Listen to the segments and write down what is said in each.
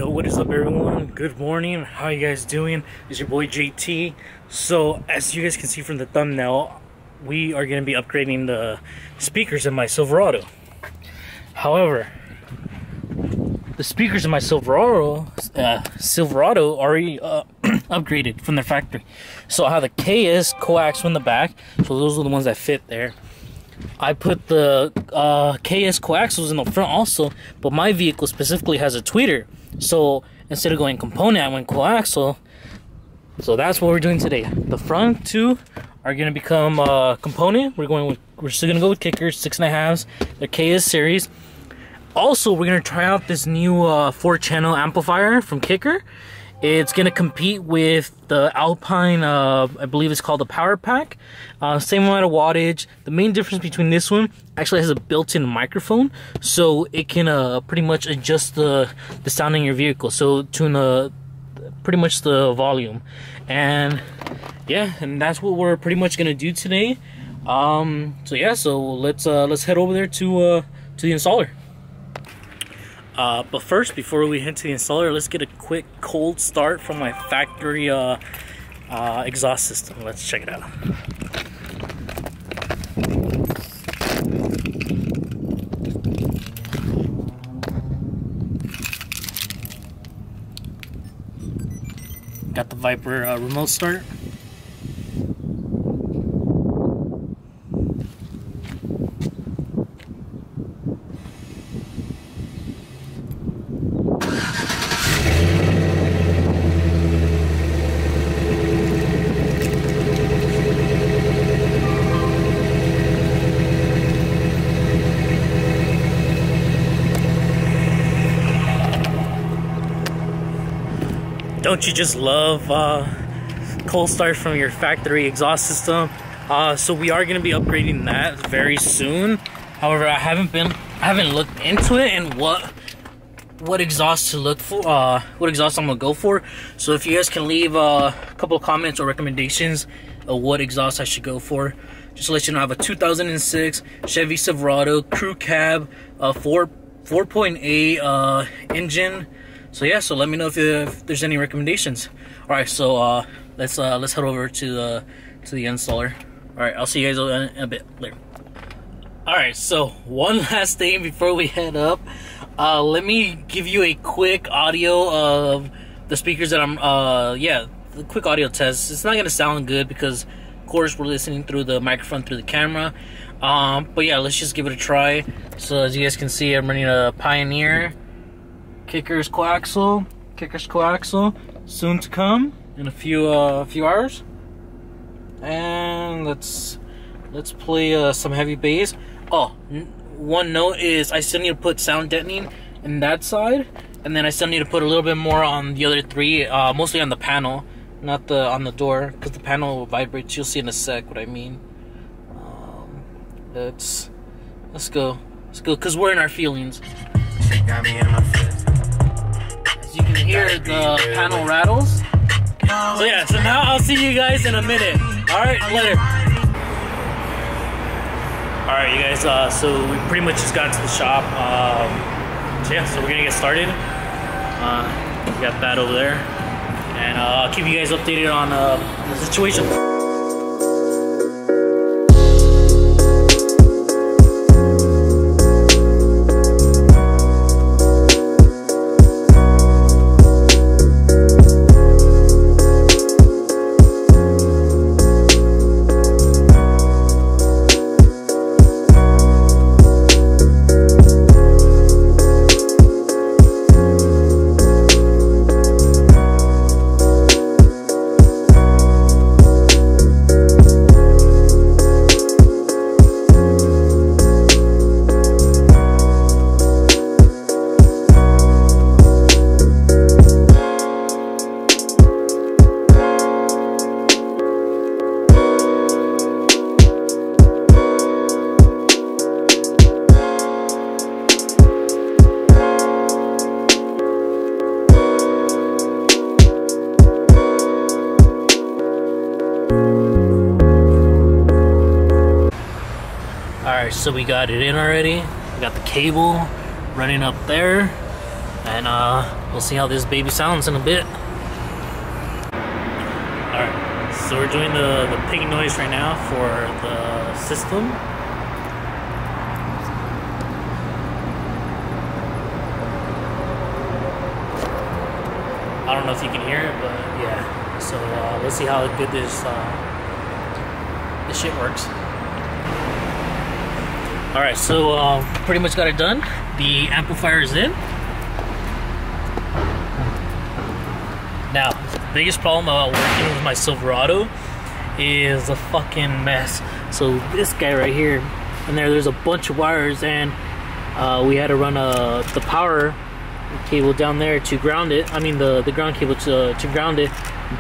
So what is up, everyone? Good morning. How you guys doing? It's your boy JT. So as you guys can see from the thumbnail, we are going to be upgrading the speakers in my Silverado. However, the speakers in my Silverado already upgraded from their factory. So I have the KS coax in the back, so those are the ones that fit there. I put the KS coaxials in the front also, but my vehicle specifically has a tweeter. So instead of going component, I went coaxial. So that's what we're doing today. The front two are gonna become component. We're still gonna go with Kickers 6.5s, the KS series. Also, we're gonna try out this new 4-channel amplifier from Kicker. It's gonna compete with the Alpine, I believe it's called the Power Pack. Same amount of wattage. The main difference between this one actually has a built-in microphone, so it can pretty much adjust the sound in your vehicle. So tune pretty much the volume, and yeah, and that's what we're pretty much gonna do today. So yeah, so let's head over there to the installer. But first, before we head to the installer, let's get a quick cold start from my factory exhaust system. Let's check it out. Got the Viper remote start. Don't you just love cold start from your factory exhaust system? So we are going to be upgrading that very soon. However, I haven't looked into it and what exhaust to look for, what exhaust I'm gonna go for. So if you guys can leave a couple of comments or recommendations of what exhaust I should go for, just to let you know, I have a 2006 Chevy Silverado crew cab, 4.8 engine. So yeah, so let me know if there's any recommendations. All right, so let's head over to the installer. All right, I'll see you guys in a bit later. All right, so one last thing before we head up. Let me give you a quick audio of the speakers that I'm the quick audio test. It's not gonna sound good because of course we're listening through the microphone through the camera. But yeah, let's just give it a try. So as you guys can see, I'm running a Pioneer. Kickers coaxial, soon to come in a few hours. And let's play some heavy bass. Oh, one note is I still need to put sound deadening in that side, and then I still need to put a little bit more on the other three, mostly on the panel, not on the door, because the panel vibrates. You'll see in a sec what I mean. Let's go, because we're in our feelings. As you can hear, the panel rattles. So yeah, so now I'll see you guys in a minute. All right, later. All right, you guys. So we pretty much just got to the shop. So yeah, so we're gonna get started. We got that over there, and I'll keep you guys updated on the situation. Alright, so we got it in already. We got the cable running up there. And we'll see how this baby sounds in a bit. Alright, so we're doing the ping noise right now for the system. I don't know if you can hear it, but yeah. So let's see how good this shit works. Alright, so pretty much got it done. The amplifier is in. Now, the biggest problem about working with my Silverado is a fucking mess. So this guy right here, and there's a bunch of wires, and we had to run the power cable down there to ground it. I mean the ground cable to ground it.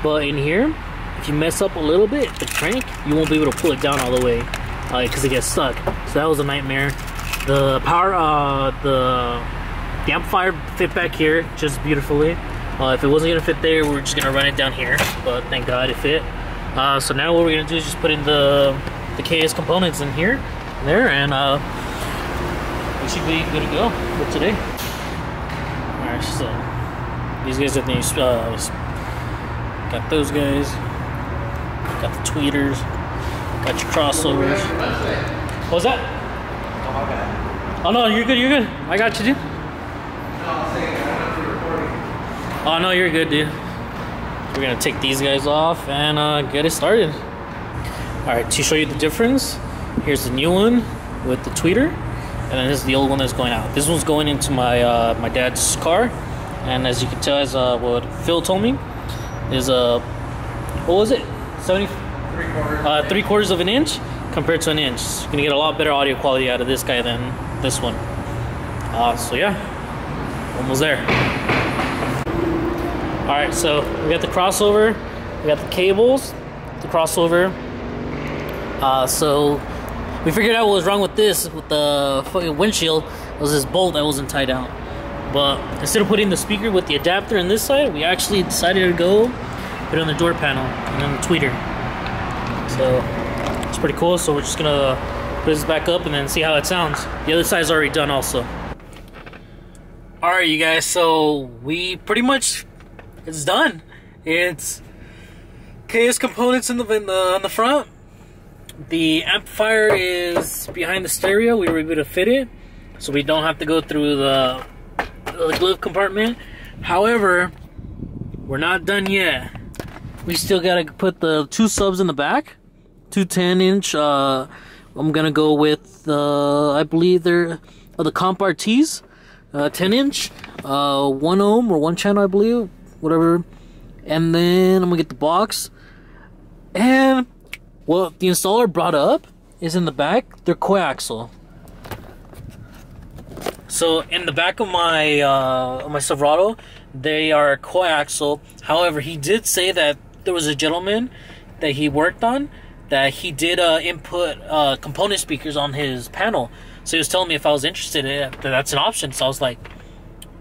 But in here, if you mess up a little bit, the crank, you won't be able to pull it down all the way because it gets stuck. So that was a nightmare. The power, the amplifier fit back here just beautifully. If it wasn't gonna fit there, we're just gonna run it down here. But thank God it fit. So now what we're gonna do is just put in the KS components in here, there, and we should be good to go for today. Alright, so these guys are these. Got those guys, got the tweeters, got your crossovers. What was that? Oh no, you're good, you're good. I got you, dude. Oh no, you're good, dude. We're gonna take these guys off and get it started. Alright, to show you the difference, here's the new one with the tweeter, and then this is the old one that's going out. This one's going into my my dad's car, and as you can tell, as what Phil told me, is what was it? 3/4 of an inch compared to an inch. You're gonna get a lot better audio quality out of this guy than this one. So yeah, almost there. All right, so we got the crossover, we got the cables, the crossover. So we figured out what was wrong with this, with the fucking windshield. It was this bolt that wasn't tied down. But instead of putting the speaker with the adapter on this side, we actually decided to go put it on the door panel and then the tweeter. So it's pretty cool. So we're just gonna put this back up and then see how it sounds. The other side's already done also. Alright, you guys, so we pretty much, it's done. It's KS components on the front. The amplifier is behind the stereo. We were able to fit it, so we don't have to go through the glove compartment. However, we're not done yet. We still gotta put the two subs in the back, two 10-inch. I'm gonna go with I believe they're the Comp RTs, 10-inch, 1 ohm or 1 channel, I believe, whatever. And then I'm gonna get the box. And what the installer brought up is in the back, they're coaxial. So in the back of my Silverado, they are coaxial. However, he did say that there was a gentleman that he worked on that he did input component speakers on his panel. So he was telling me if I was interested in it, that's an option. So I was like,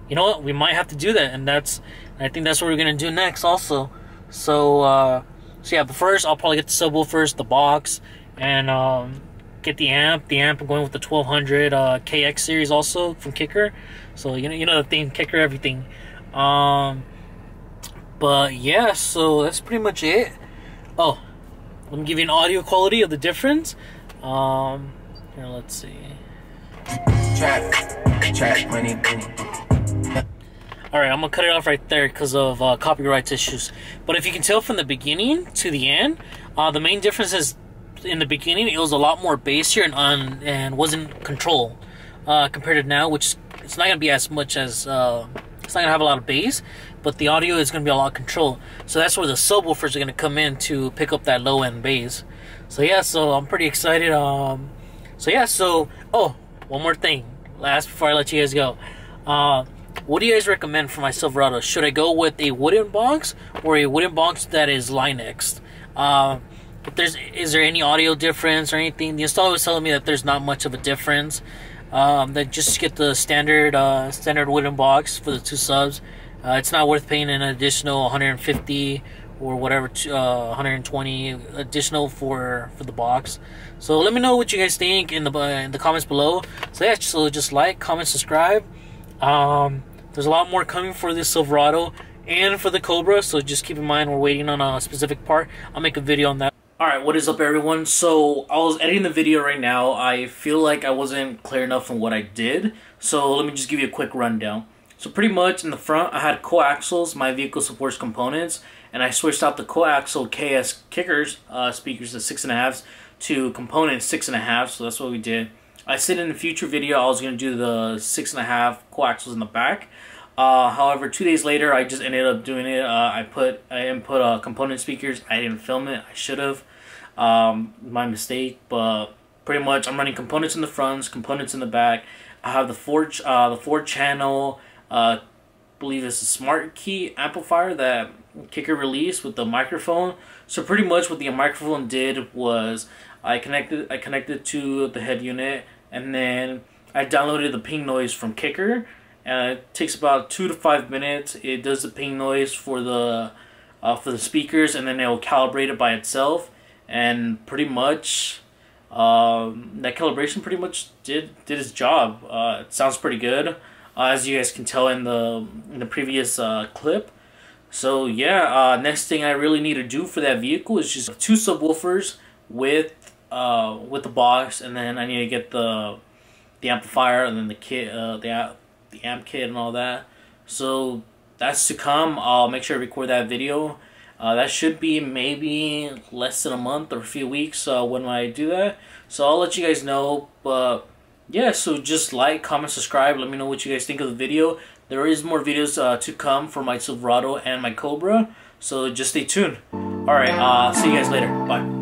you know what, we might have to do that, and I think that's what we're gonna do next also. So yeah, but first I'll probably get the subwoofers, the box, and get the amp. I'm going with the 1200 KX series also from Kicker. So you know the thing, Kicker everything. But yeah, so that's pretty much it. Oh, let me give you an audio quality of the difference. Here, let's see. Track money. Alright, I'm gonna cut it off right there because of copyright issues. But if you can tell from the beginning to the end, the main difference is in the beginning it was a lot more bass here and wasn't control compared to now, which it's not gonna be as much as it's not gonna have a lot of bass, but the audio is gonna be a lot of control. So that's where the subwoofers are gonna come in to pick up that low end bass. So yeah, so I'm pretty excited. So yeah, so oh, one more thing, last before I let you guys go. What do you guys recommend for my Silverado? Should I go with a wooden box or a wooden box that is Linexed? Is there any audio difference or anything? The installer was telling me that there's not much of a difference. That just get the standard wooden box for the two subs. It's not worth paying an additional 150 or whatever, 120 additional for the box. So let me know what you guys think in the comments below. So yeah, so just like, comment, subscribe. The There's a lot more coming for this Silverado and for the Cobra, so just keep in mind we're waiting on a specific part. I'll make a video on that. Alright, what is up everyone? So I was editing the video right now. I feel like I wasn't clear enough on what I did, so let me just give you a quick rundown. So pretty much in the front I had coaxials, my vehicle supports components, and I switched out the coaxial KS Kickers speakers, the 6.5s, to component 6.5, so that's what we did. I said in the future video I was going to do the 6.5 coaxials in the back. However, 2 days later I just ended up doing it. I input component speakers. I didn't film it. I should have. My mistake. But pretty much I'm running components in the front, components in the back. I have the four channel, believe it's a Smart Key Amplifier that Kicker released with the microphone. So pretty much what the microphone did was I connected to the head unit, and then I downloaded the ping noise from Kicker, and it takes about 2 to 5 minutes. It does the ping noise for the speakers, and then it will calibrate it by itself. And pretty much that calibration pretty much did its job. It sounds pretty good, as you guys can tell in the previous clip. So yeah, next thing I really need to do for that vehicle is just 2 subwoofers with the box, and then I need to get the amplifier, and then the kit, the amp kit and all that. So that's to come. I'll make sure I record that video. That should be maybe less than a month or a few weeks when I do that. So I'll let you guys know. But yeah, so just like, comment, subscribe. Let me know what you guys think of the video. There is more videos to come for my Silverado and my Cobra. So just stay tuned. Alright, see you guys later. Bye.